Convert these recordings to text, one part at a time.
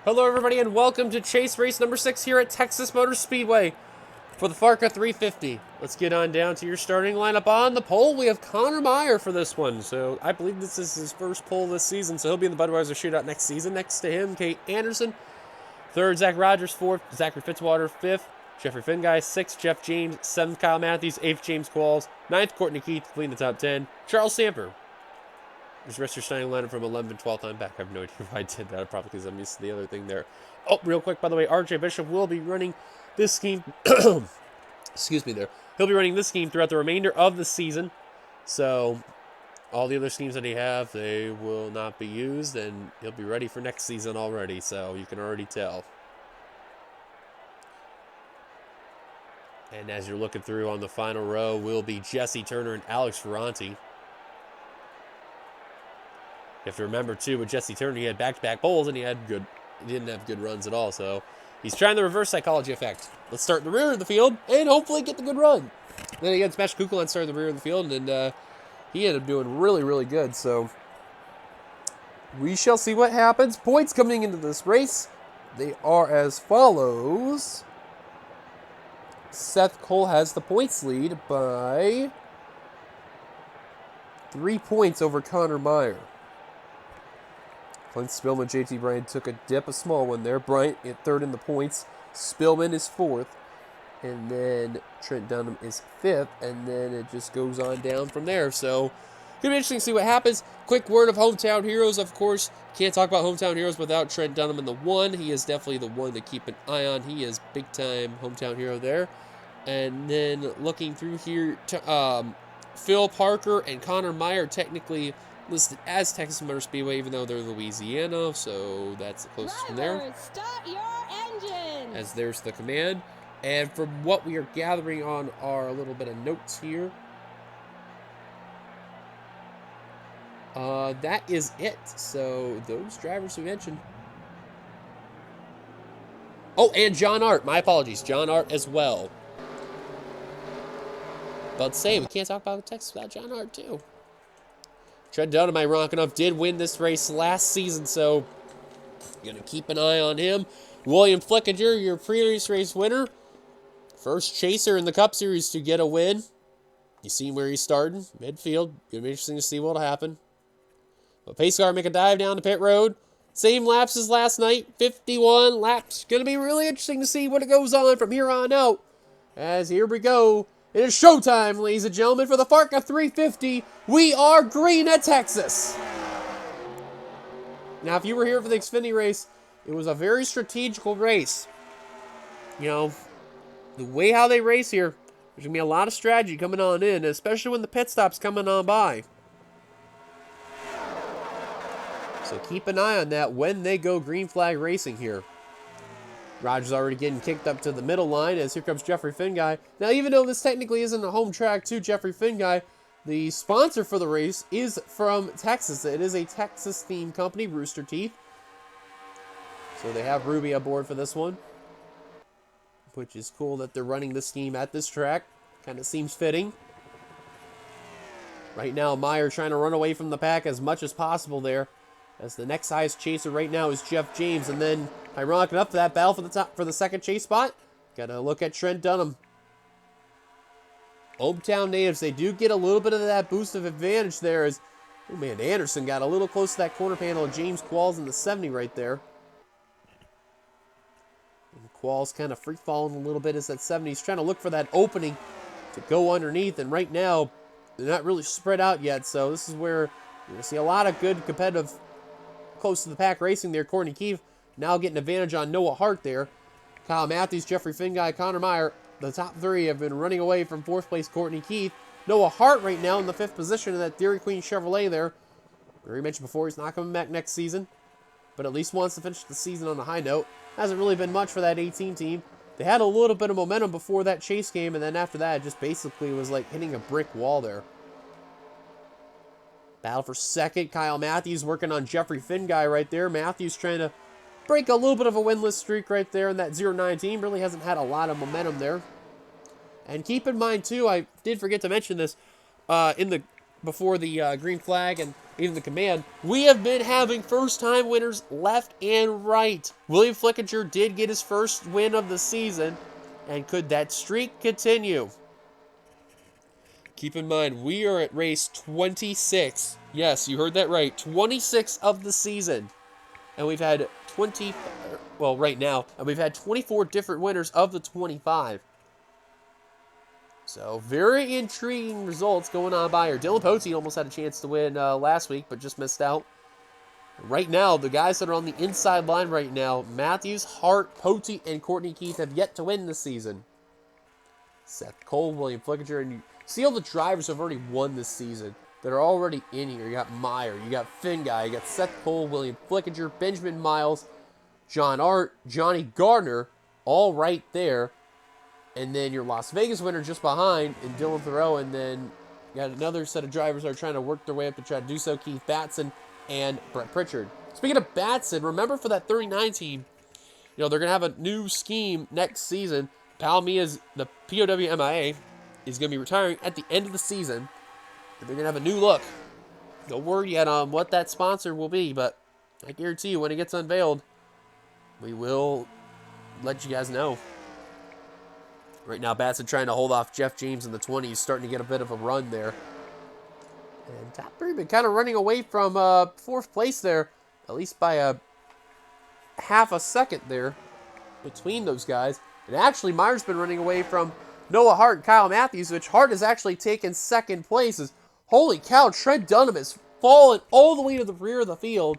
Hello everybody and welcome to Chase Race number 6 here at Texas Motor Speedway for the FARCA 350. Let's get on down to your starting lineup. On the pole, we have Connor Meyer for this one. So I believe this is his first pole this season, so he'll be in the Budweiser Shootout next season. Next to him, Kate Anderson. Third, Zach Rogers. Fourth, Zachary Fitzwater. Fifth, Jeffrey Finguy. Sixth, Jeff James. Seventh, Kyle Matthews. Eighth, James Qualls. Ninth, Courtney Keith, leading the top 10. Charles Samper. There's the rest of your starting lineup from 11th and 12th on back. I have no idea why I did that, probably because I'm used to the other thing there. Oh, real quick, by the way, RJ Bishop will be running this scheme. Excuse me there. He'll be running this scheme throughout the remainder of the season. So all the other schemes that he have, they will not be used, and he'll be ready for next season already. So you can already tell. And as you're looking through on the final row will be Jesse Turner and Alex Ferranti. You have to remember, too, with Jesse Turner, he had back-to-back poles, and he didn't have good runs at all. So he's trying the reverse psychology effect. Let's start in the rear of the field and hopefully get the good run. Then again, Smash Kukulon started in the rear of the field, and he ended up doing really, really good. So we shall see what happens. Points coming into this race, they are as follows. Seth Cole has the points lead by 3 points over Connor Meyer. Clint Spillman, JT Bryant took a dip, a small one there. Bryant at third in the points. Spillman is fourth. And then Trent Dunham is fifth. And then it just goes on down from there. So, going to be interesting to see what happens. Quick word of Hometown Heroes, of course. Can't talk about Hometown Heroes without Trent Dunham in the one. He is definitely the one to keep an eye on. He is big-time Hometown Hero there. And then looking through here, Phil Parker and Connor Meyer technically listed as Texas Motor Speedway, even though they're Louisiana, so that's the closest from there. Start your engine! As there's the command. And from what we are gathering on our little bit of notes here, that is it. So those drivers we mentioned. Oh, and John Art. My apologies. John Art as well. But say, we can't talk about Texas without John Art, too. Trent Dunham, ironically enough, did win this race last season, so going to keep an eye on him. William Flickinger, your previous race winner. First chaser in the Cup Series to get a win. You see where he's starting, midfield. Going to be interesting to see what will happen. But pace car make a dive down the pit road. Same laps as last night, 51 laps. Going to be really interesting to see what it goes on from here on out. As here we go. It is showtime, ladies and gentlemen, for the FARCA 350. We are green at Texas. Now, if you were here for the Xfinity race, it was a very strategical race. You know, the way how they race here, there's going to be a lot of strategy coming on in, especially when the pit stop's coming on by. So keep an eye on that when they go green flag racing here. Rogers already getting kicked up to the middle line as here comes Jeffrey Finguy. Now, even though this technically isn't a home track to Jeffrey Finguy, the sponsor for the race is from Texas. It is a Texas-themed company, Rooster Teeth. So they have Ruby aboard for this one, which is cool that they're running this scheme at this track. Kind of seems fitting. Right now, Meyer trying to run away from the pack as much as possible there, as the next highest chaser right now is Jeff James. And then, ironic enough, that battle for the second chase spot. Gotta look at Trent Dunham. Hometown natives, they do get a little bit of that boost of advantage there as, oh man, Anderson got a little close to that corner panel of James Qualls in the 70 right there. And Qualls kind of free falling a little bit as that 70. He's trying to look for that opening to go underneath, and right now, they're not really spread out yet, so this is where you're going to see a lot of good competitive close to the pack racing there. Courtney Keith now getting advantage on Noah Hart there. Kyle Matthews, Jeffrey Finguy, Connor Meyer. The top three have been running away from fourth place Courtney Keith. Noah Hart right now in the fifth position in that Dairy Queen Chevrolet there. We mentioned before, he's not coming back next season, but at least wants to finish the season on a high note. Hasn't really been much for that 18 team. They had a little bit of momentum before that chase game, and then after that, it just basically was like hitting a brick wall there. Battle for second. Kyle Matthews working on Jeffrey Finguy right there. Matthews trying to break a little bit of a winless streak right there in that 0-9 team. Really hasn't had a lot of momentum there. And keep in mind, too, I did forget to mention this, in the before the green flag and even the command, we have been having first-time winners left and right. William Flickinger did get his first win of the season, and could that streak continue? Keep in mind, we are at race 26. Yes, you heard that right. 26 of the season. And we've had right now, and we've had 24 different winners of the 25. So, very intriguing results going on by here. Dylan Pote almost had a chance to win last week, but just missed out. Right now, the guys that are on the inside line right now, Matthews, Hart, Pote, and Courtney Keith have yet to win this season. Seth Cole, William Flickinger, and you see all the drivers who have already won this season that are already in here. You got Meyer, you got Finn Guy, you got Seth Cole, William Flickinger, Benjamin Miles, John Art, Johnny Gardner, all right there. And then your Las Vegas winner just behind, and Dylan Thoreau, and then you got another set of drivers that are trying to work their way up to try to do so, Keith Batson and Brett Pritchard. Speaking of Batson, remember for that 39 team, they're going to have a new scheme next season. The POWMIA, is going to be retiring at the end of the season. And they're going to have a new look. No word yet on what that sponsor will be, but I guarantee you when it gets unveiled, we will let you guys know. Right now, Batson trying to hold off Jeff James in the 20s, starting to get a bit of a run there. And Top 3 been kind of running away from fourth place there, at least by a half a second there between those guys. And actually, Meyer's been running away from Noah Hart and Kyle Matthews, which Hart has actually taken second place. Holy cow, Trent Dunham has fallen all the way to the rear of the field,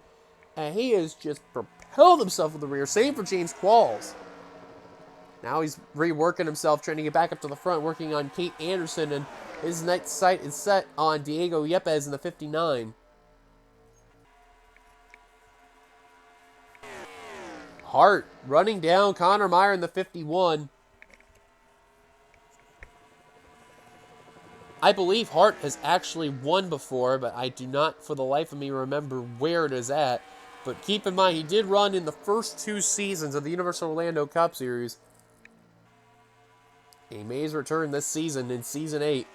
and he has just propelled himself to the rear. Same for James Qualls. Now he's reworking himself, trying to get back up to the front, working on Kate Anderson, and his next sight is set on Diego Yepes in the 59. Hart running down Connor Meyer in the 51. I believe Hart has actually won before, but I do not for the life of me remember where it is at. But keep in mind, he did run in the first 2 seasons of the Universal Orlando Cup Series. He may his return this season in Season 8.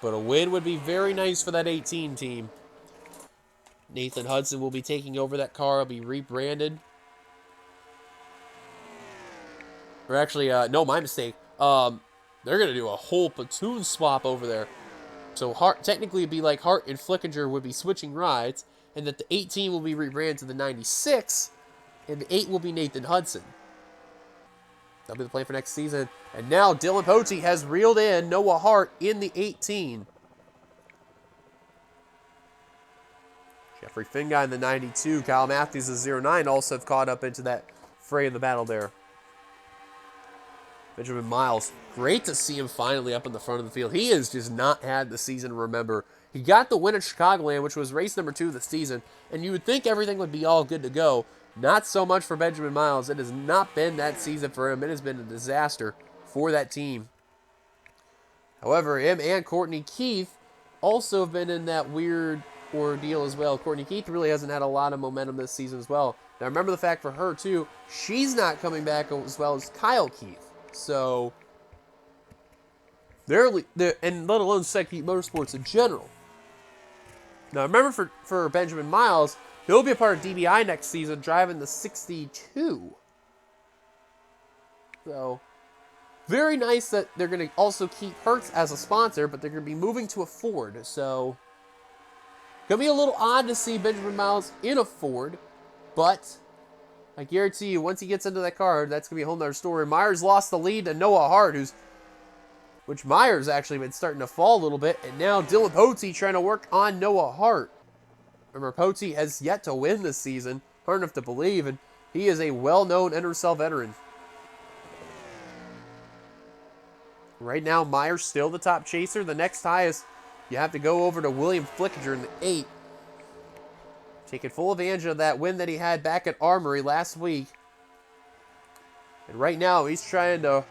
But a win would be very nice for that 18 team. Nathan Hudson will be taking over that car. It'll be rebranded. Or actually, no, my mistake. They're going to do a whole platoon swap over there. So Hart, technically it'd be like Hart and Flickinger would be switching rides, and that the 18 will be rebranded to the 96, and the 8 will be Nathan Hudson. That'll be the plan for next season. And now Dylan Pote has reeled in Noah Hart in the 18. Jeffrey Finguy in the 92. Kyle Matthews, the 09, also have caught up into that fray of the battle there. Benjamin Miles, great to see him finally up in the front of the field. He has just not had the season to remember. He got the win at Chicagoland, which was race number 2 of the season, and you would think everything would be all good to go. Not so much for Benjamin Miles. It has not been that season for him. It has been a disaster for that team. However, him and Courtney Keith also have been in that weird ordeal as well. Courtney Keith really hasn't had a lot of momentum this season as well. Now, remember the fact for her, too, she's not coming back as well as Kyle Keith. So, they're and let alone Second Motorsports in general. Now, remember for Benjamin Miles, he'll be a part of DBI next season, driving the 62. So, very nice that they're going to also keep Hertz as a sponsor, but they're going to be moving to a Ford. So, going to be a little odd to see Benjamin Miles in a Ford, but I guarantee you, once he gets into that car, that's going to be a whole nother story. Myers lost the lead to Noah Hart, which Myers actually been starting to fall a little bit, and now Dylan Pote trying to work on Noah Hart. Remember, Pote has yet to win this season, hard enough to believe, and he is a well-known NRSL veteran. Right now, Myers still the top chaser. The next highest, you have to go over to William Flickinger in the 8. Taking full advantage of that win that he had back at Armory last week. And right now, he's trying to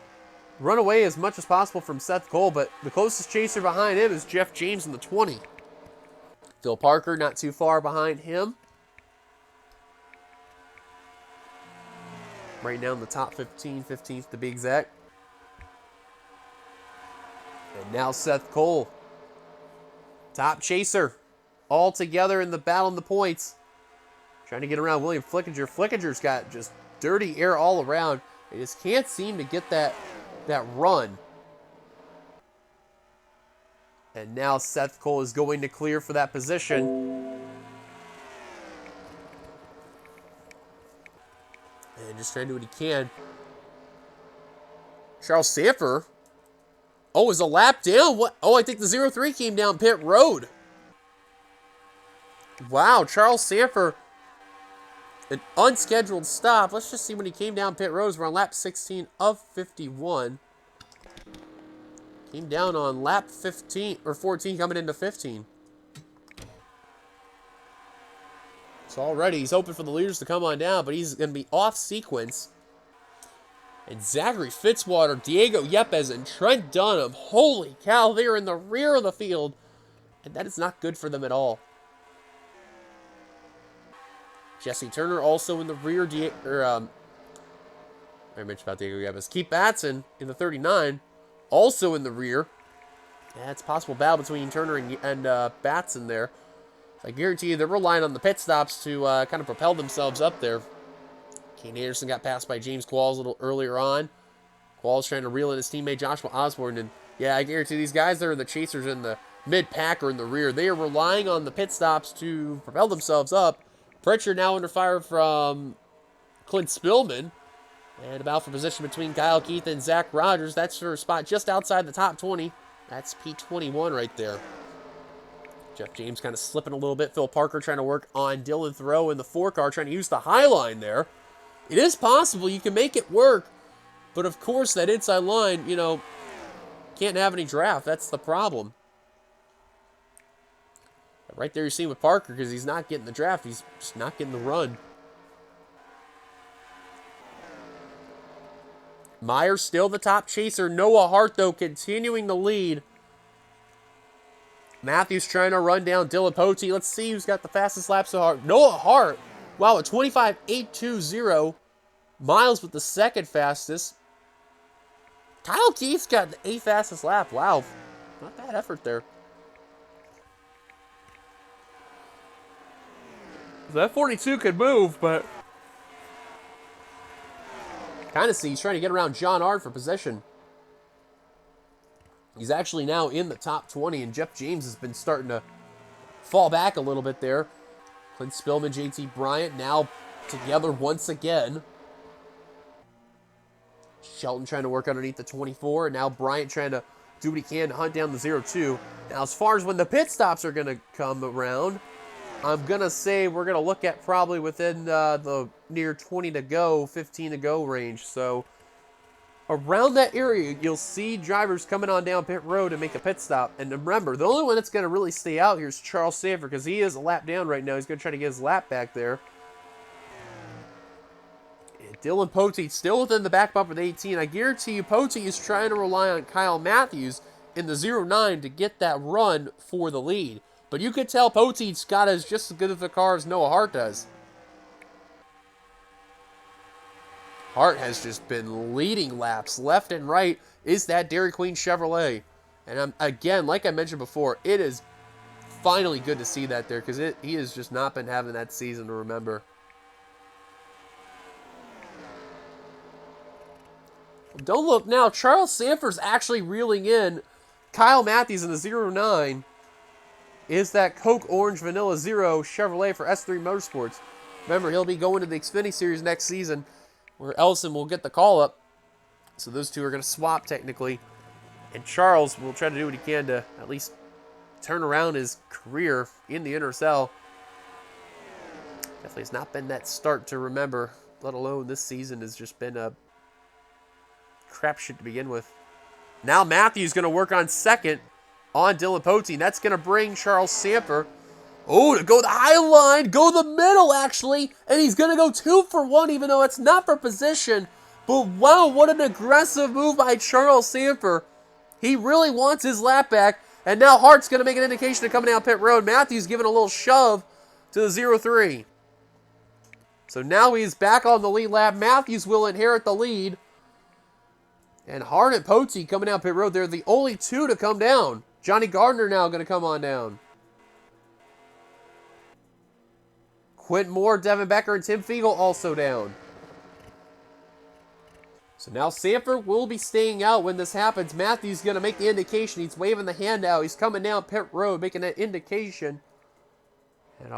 run away as much as possible from Seth Cole, but the closest chaser behind him is Jeff James in the 20. Phil Parker not too far behind him. Right now in the top 15, 15th to be exact. And now Seth Cole, top chaser, all together in the battle in the points. Trying to get around William Flickinger. Flickinger's got just dirty air all around. They just can't seem to get that run. And now Seth Cole is going to clear for that position. And just trying to do what he can. Charles Sanford. Oh, is a lap down? What? Oh, I think the 0-3 came down pit road. Wow, Charles Sanford. An unscheduled stop. Let's just see when he came down pit road. We're on lap 16 of 51. Came down on lap 15 or 14 coming into 15. So already he's hoping for the leaders to come on down, but he's going to be off sequence. And Zachary Fitzwater, Diego Yepes, and Trent Dunham. Holy cow, they're in the rear of the field. And that is not good for them at all. Jesse Turner also in the rear. I mentioned about Diego Yepes. Keith Batson in the 39. Also in the rear. Yeah, it's a possible battle between Turner and Batson there. I guarantee you they're relying on the pit stops to kind of propel themselves up there. Kane Anderson got passed by James Qualls a little earlier on. Qualls trying to reel in his teammate Joshua Osborne. And yeah, I guarantee these guys that are the chasers in the mid-pack or in the rear, they are relying on the pit stops to propel themselves up. Pritchard now under fire from Clint Spillman. And about for position between Kyle Keith and Zach Rogers. That's for a spot just outside the top 20. That's P21 right there. Jeff James kind of slipping a little bit. Phil Parker trying to work on Dylan Thoreau in the 4-car, trying to use the high line there. It is possible. You can make it work. But, of course, that inside line, you know, can't have any draft. That's the problem. Right there you see with Parker because he's not getting the draft. He's just not getting the run. Myers still the top chaser. Noah Hart, though, continuing to lead. Matthews trying to run down Dylan Pote. Let's see who's got the fastest lap so far. Noah Hart. Wow, a 25.820. Miles with the second fastest. Kyle Keith's got the 8th fastest lap. Wow, not bad effort there. That 42 could move, but kind of see he's trying to get around John Ard for position. He's actually now in the top 20, and Jeff James has been starting to fall back a little bit there. Clint Spillman, JT Bryant now together once again. Shelton trying to work underneath the 24, and now Bryant trying to do what he can to hunt down the 0-2. Now, as far as when the pit stops are going to come around, I'm going to say we're going to look at probably within the near 20 to go, 15 to go range. So around that area, you'll see drivers coming on down pit road and make a pit stop. And remember, the only one that's going to really stay out here is Charles Sanford because he is a lap down right now. He's going to try to get his lap back there. And Dylan Pote still within the back bumper of the 18. I guarantee you Pote is trying to rely on Kyle Matthews in the 0-9 to get that run for the lead. But you could tell Poteet's got as just as good of a car as Noah Hart does. Hart has just been leading laps left and right. Is that Dairy Queen Chevrolet? And again, like I mentioned before, it is finally good to see that there because he has just not been having that season to remember. Don't look now. Charles Sanford's actually reeling in Kyle Matthews in the 0-9. Is that Coke Orange Vanilla Zero Chevrolet for S3 Motorsports. Remember, he'll be going to the Xfinity Series next season where Ellison will get the call-up. So those two are going to swap technically. And Charles will try to do what he can to at least turn around his career in the NRSL. Definitely has not been that start to remember, let alone this season has just been a crapshoot to begin with. Now Matthews going to work on second on Dylan Pote. That's going to bring Charles Sanford. Oh, to go the high line, go the middle, actually. And he's going to go 2 for 1, even though it's not for position. But wow, what an aggressive move by Charles Sanford. He really wants his lap back. And now Hart's going to make an indication of coming down pit road. Matthews giving a little shove to the 0-3. So now he's back on the lead lap. Matthews will inherit the lead. And Hart and Pote coming down pit road. They're the only two to come down. Johnny Gardner now going to come on down. Quentin Moore, Devin Becker, and Tim Fiegel also down. So now Sanford will be staying out when this happens. Matthews going to make the indication. He's waving the hand out. He's coming down pit road, making that indication. And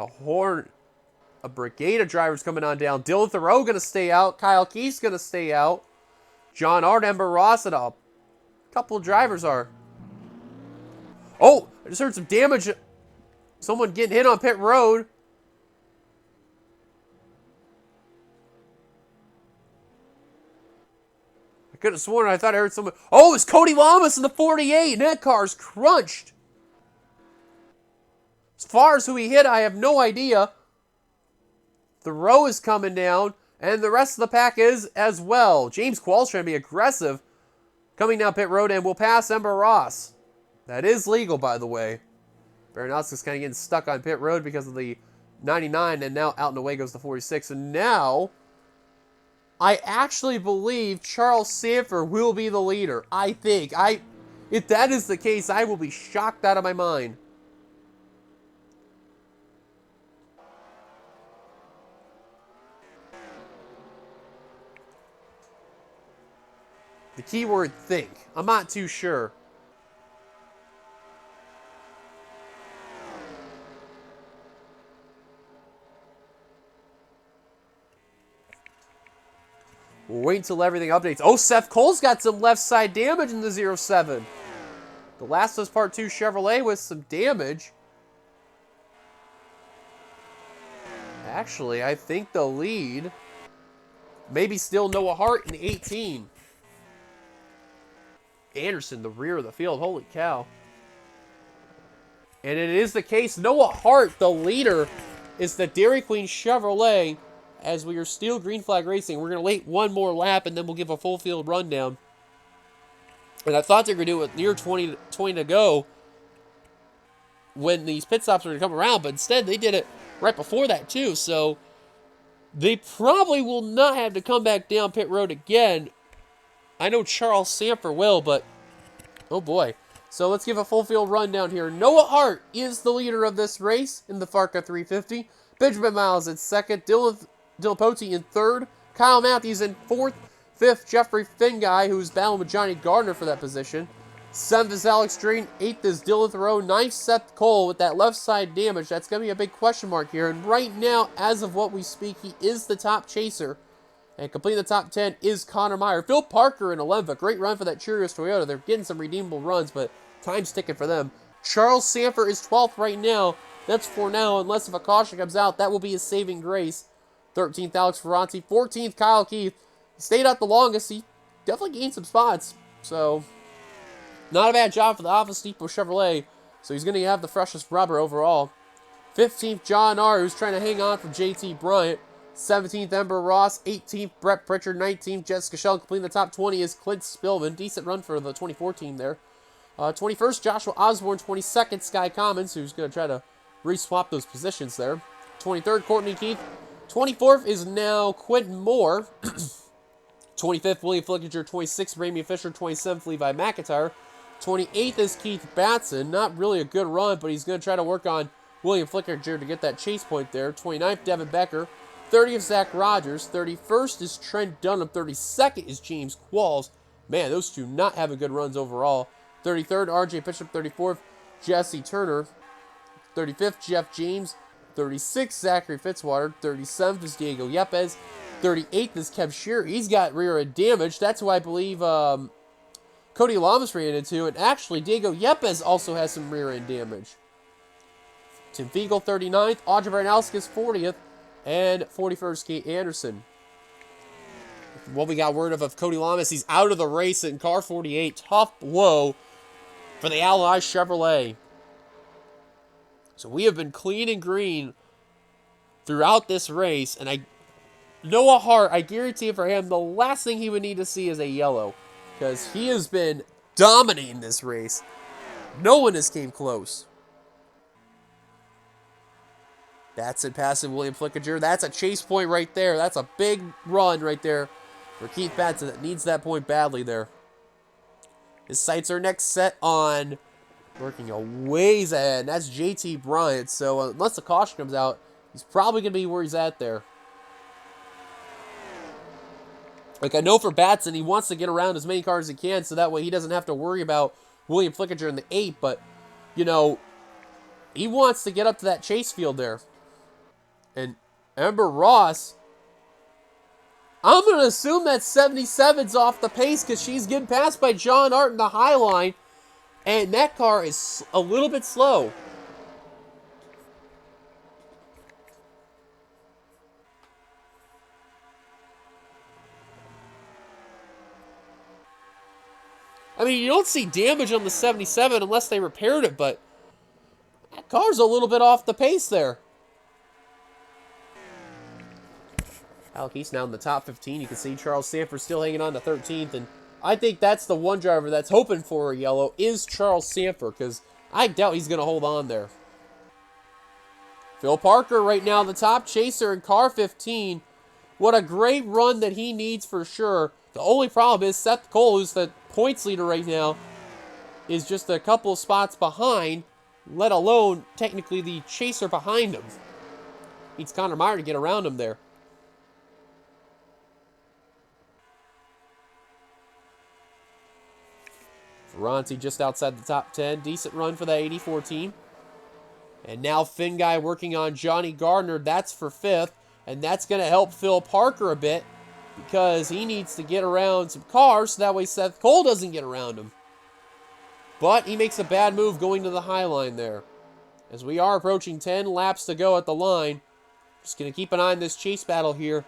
a brigade of drivers coming on down. Dylan Thoreau going to stay out. Kyle Keith's going to stay out. John Art, Ember Ross, and a couple of drivers are. Oh, I just heard some damage. Someone getting hit on pit road. I could have sworn I thought I heard someone. Oh, it's Cody Lamas in the 48, and that car's crunched. As far as who he hit, I have no idea. Thoreau is coming down, and the rest of the pack is as well. James Qualls trying to be aggressive. Coming down pit road, and will pass Ember Ross. That is legal, by the way. Baranowski's kind of getting stuck on pit road because of the 99, and now out and away goes the 46. And now, I actually believe Charles Sanford will be the leader. I think. If that is the case, I will be shocked out of my mind. The keyword think. I'm not too sure. We'll wait until everything updates. Oh, Seth Cole's got some left side damage in the 07. The Last of Us Part 2 Chevrolet with some damage. Actually, I think the lead maybe still Noah Hart in 18. Anderson, the rear of the field. Holy cow. And it is the case. Noah Hart, the leader, is the Dairy Queen Chevrolet. As we are still green flag racing, we're going to wait one more lap, and then we'll give a full field rundown. And I thought they were going to do it with near 20 to go when these pit stops were going to come around, but instead they did it right before that too. So they probably will not have to come back down pit road again. I know Charles Sanford will, but oh boy. So let's give a full field rundown here. Noah Hart is the leader of this race in the FARCA 350. Benjamin Miles in second. Dylan Pote in third. Kyle Matthews in fourth. Fifth, Jeffrey Finguy, who's battling with Johnny Gardner for that position. Seventh is Alex Dreen. Eighth is Dylan Thoreau. Ninth, Seth Cole with that left side damage. That's going to be a big question mark here. And right now, as of what we speak, he is the top chaser. And completing the top 10 is Connor Meyer. Phil Parker in 11th. Great run for that Cheerios Toyota. They're getting some redeemable runs, but time's ticking for them. Charles Sanford is 12th right now. That's for now, unless if a caution comes out, that will be his saving grace. 13th, Alex Ferranti. 14th, Kyle Keith. He stayed out the longest. He definitely gained some spots. So, not a bad job for the Office Depot Chevrolet. So, he's going to have the freshest rubber overall. 15th, John R., who's trying to hang on from JT Bryant. 17th, Ember Ross. 18th, Brett Pritchard. 19th, Jessica Shell. Completing the top 20 is Clint Spillman. Decent run for the 2014 there. 21st, Joshua Osborne. 22nd, Sky Commons, who's going to try to re-swap those positions there. 23rd, Courtney Keith. 24th is now Quentin Moore. 25th, William Flickinger. 26th, Ramey Fisher. 27th, Levi McIntyre. 28th is Keith Batson. Not really a good run, but he's going to try to work on William Flickinger to get that chase point there. 29th, Devin Becker. 30th, Zach Rogers. 31st is Trent Dunham. 32nd is James Qualls. Man, those two not having good runs overall. 33rd, RJ Bishop. 34th, Jesse Turner. 35th, Jeff James. 36th, Zachary Fitzwater. 37th is Diego Yepes. 38th is Kev Shearer. He's got rear end damage. That's who I believe Cody Lamas ran into. And actually, Diego Yepes also has some rear end damage. Tim Fiegel, 39th. Audrey Baranowski, 40th. And 41st, Kate Anderson. What we got word of Cody Lamas, he's out of the race in car 48. Tough blow for the Ally Chevrolet. So we have been clean and green throughout this race. And Noah Hart, I guarantee for him, the last thing he would need to see is a yellow. Because he has been dominating this race. No one has came close. That's it, passing William Flickinger. That's a chase point right there. That's a big run right there for Keith Batson that needs that point badly there. His sights are next set on working a ways ahead. That's JT Bryant. So unless the caution comes out, he's probably going to be where he's at there. Like, I know for Batson, he wants to get around as many cars as he can so that way he doesn't have to worry about William Flickinger in the 8. But, you know, he wants to get up to that chase field there. And Amber Ross, I'm going to assume that 77's off the pace because she's getting passed by John Art in the high line. And that car is a little bit slow. I mean, you don't see damage on the 77 unless they repaired it, but that car's a little bit off the pace there. Alec East now in the top 15. You can see Charles Sanford still hanging on to 13th, and I think that's the one driver that's hoping for a yellow is Charles Sanford, because I doubt he's going to hold on there. Phil Parker right now the top chaser in car 15. What a great run that he needs for sure. The only problem is Seth Cole, who's the points leader right now, is just a couple of spots behind, let alone technically the chaser behind him. Needs Connor Meyer to get around him there. Ferranti just outside the top 10. Decent run for that 84 team. And now Finn Guy working on Johnny Gardner. That's for 5th. And that's going to help Phil Parker a bit because he needs to get around some cars so that way Seth Cole doesn't get around him. But he makes a bad move going to the high line there. As we are approaching 10 laps to go at the line. Just going to keep an eye on this chase battle here.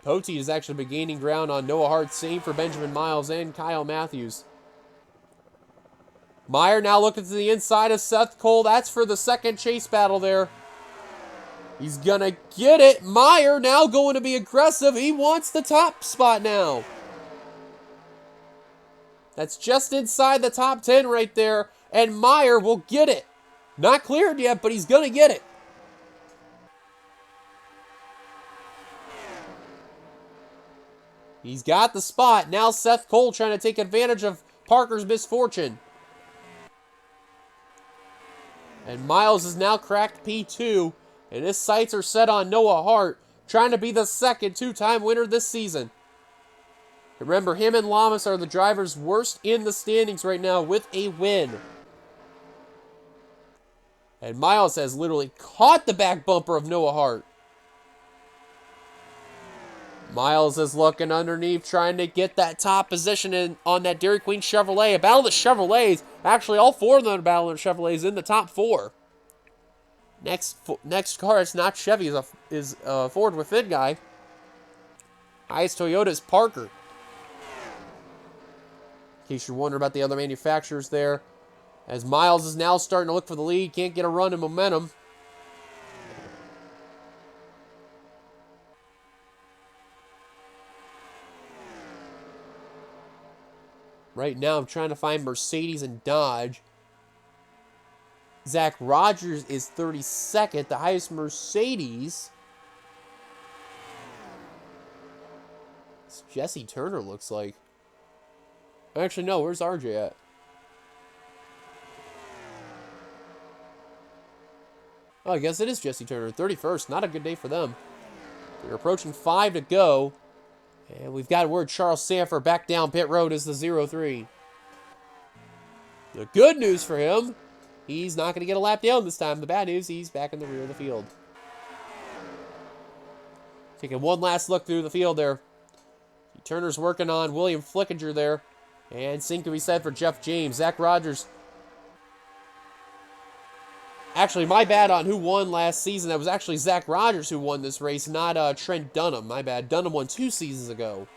Poteet has actually been gaining ground on Noah Hart. Same for Benjamin Miles and Kyle Matthews. Meyer now looking to the inside of Seth Cole. That's for the second chase battle there. He's going to get it. Meyer now going to be aggressive. He wants the top spot now. That's just inside the top 10 right there. And Meyer will get it. Not cleared yet, but he's going to get it. He's got the spot. Now Seth Cole trying to take advantage of Parker's misfortune. And Miles has now cracked P2. And his sights are set on Noah Hart, trying to be the second two-time winner this season. Remember, him and Lamas are the drivers worst in the standings right now with a win. And Miles has literally caught the back bumper of Noah Hart. Miles is looking underneath, trying to get that top position in on that Dairy Queen Chevrolet. A battle of the Chevrolets. Actually, all four of them are battle of the Chevrolets in the top 4. Next car, it's not Chevy, is Ford with Finn Guy. Highest Toyota is Parker. In case you're wondering about the other manufacturers there. As Miles is now starting to look for the lead. Can't get a run in momentum. Right now, I'm trying to find Mercedes and Dodge. Zach Rogers is 32nd, the highest Mercedes. It's Jesse Turner, looks like. Actually, no, where's RJ at? Oh, I guess it is Jesse Turner, 31st. Not a good day for them. We're approaching 5 to go. And we've got word Charles Sanford back down pit road as the 0-3. The good news for him, he's not going to get a lap down this time. The bad news, he's back in the rear of the field. Taking one last look through the field there. Turner's working on William Flickinger there. And same can be said for Jeff James. Zach Rogers. Actually, my bad on who won last season. That was actually Zach Rogers who won this race, not Trent Dunham. My bad. Dunham won 2 seasons ago.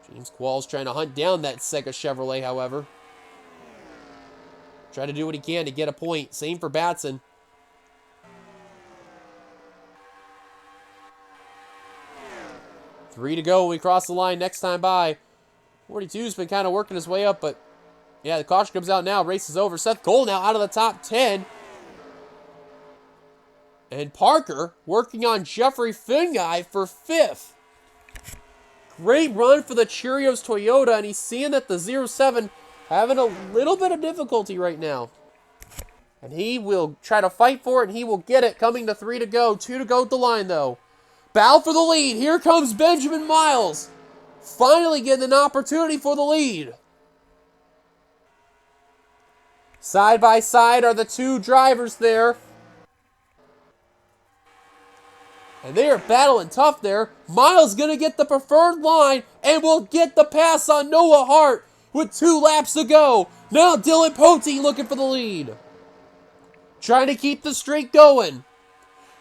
James Qualls trying to hunt down that Sega Chevrolet, however. Try to do what he can to get a point. Same for Batson. Three to go when we cross the line next time by. 42's been kind of working his way up, but yeah, the caution comes out now. Race is over. Seth Cole now out of the top 10. And Parker working on Jeffrey Finguy for 5th. Great run for the Cheerios Toyota, and he's seeing that the 07 having a little bit of difficulty right now. And he will try to fight for it, and he will get it. Coming to 3 to go. 2 to go at the line, though. Battle for the lead. Here comes Benjamin Miles. Finally getting an opportunity for the lead. Side by side are the two drivers there. And they are battling tough there. Miles going to get the preferred line and will get the pass on Noah Hart with 2 laps to go. Now Dylan Pote looking for the lead. Trying to keep the streak going.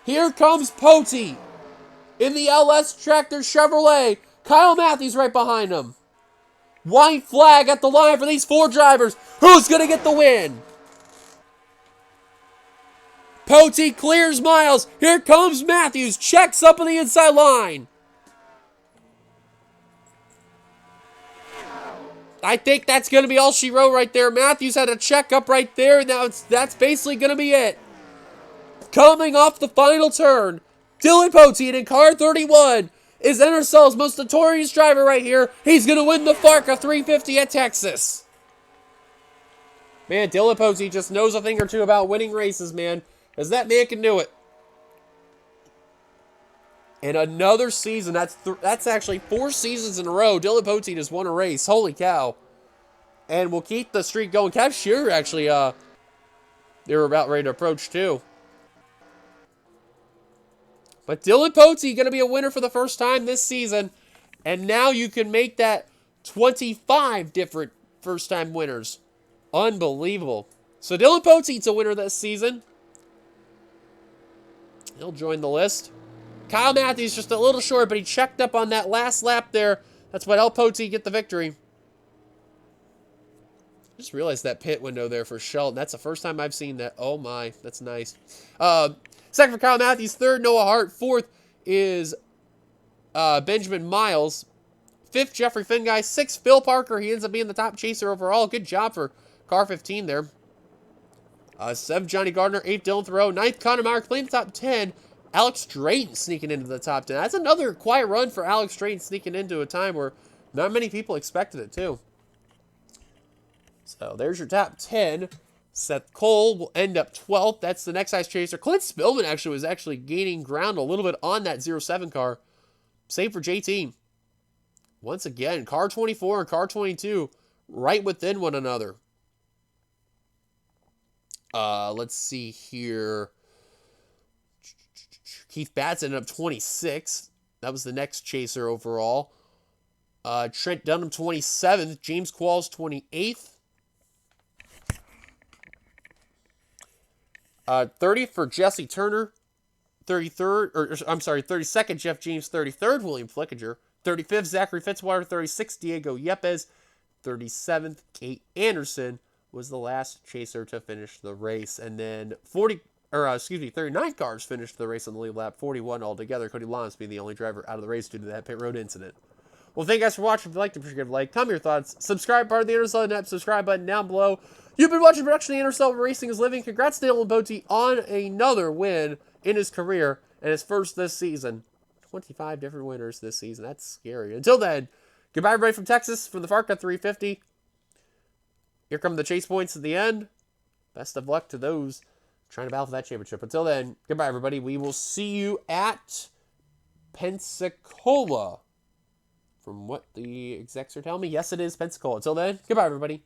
Here comes Pote in the LS Tractor Chevrolet. Kyle Matthews right behind him. White flag at the line for these 4 drivers. Who's going to get the win? Pote clears Miles. Here comes Matthews. Checks up on the inside line. I think that's going to be all she wrote right there. Matthews had a check up right there. Now that's basically going to be it. Coming off the final turn, Dylan Pote in car 31 is NRSL's most notorious driver right here. He's going to win the FARCA 350 at Texas. Man, Dylan Pote just knows a thing or two about winning races, man. Because that man can do it. In another season, that's actually 4 seasons in a row, Dylan Pote has won a race. Holy cow. And we'll keep the streak going. Cav Shearer actually, they were about ready to approach too. But Dylan Pote going to be a winner for the first time this season. And now you can make that 25 different first-time winners. Unbelievable. So Dylan Pote's a winner this season. He'll join the list. Kyle Matthews just a little short, but he checked up on that last lap there. That's what helped Pote get the victory. Just realized that pit window there for Shelton. That's the first time I've seen that. Oh my, that's nice. Second for Kyle Matthews. Third, Noah Hart. Fourth is Benjamin Miles. Fifth, Jeffrey Finguy. Sixth, Phil Parker. He ends up being the top chaser overall. Good job for car 15 there. 7th, Johnny Gardner. 8th, Dylan Thoreau. 9th, Connor Meyer playing the top 10. Alex Drayton sneaking into the top 10. That's another quiet run for Alex Drayton sneaking into a time where not many people expected it too. So there's your top 10. Seth Cole will end up 12th. That's the next highest chaser. Clint Spillman actually was gaining ground a little bit on that 07 car. Same for JT. Once again, car 24 and car 22 right within one another. Let's see here. Keith Batts ended up 26th. That was the next chaser overall. Trent Dunham 27th. James Qualls 28th. 30th for Jesse Turner. 32nd, Jeff James. 33rd, William Flickinger. 35th, Zachary Fitzwater. 36th, Diego Yepes. 37th, Kate Anderson was the last chaser to finish the race. And then 39 cars finished the race on the lead lap. 41 altogether. Cody Lawrence being the only driver out of the race due to that pit road incident. Well, thank you guys for watching. If you liked it, please give a like. Comment your thoughts. Subscribe, part of the NRSL Net. Subscribe button down below. You've been watching production of the NRSL Racing is Living. Congrats to Dylan Pote on another win in his career and his first this season. 25 different winners this season. That's scary. Until then, goodbye everybody from Texas, from the FARCA 350. Here come the chase points at the end. Best of luck to those trying to battle for that championship. Until then, goodbye everybody. We will see you at Pensacola. From what the execs are telling me, yes, it is Pensacola. Until then, goodbye everybody.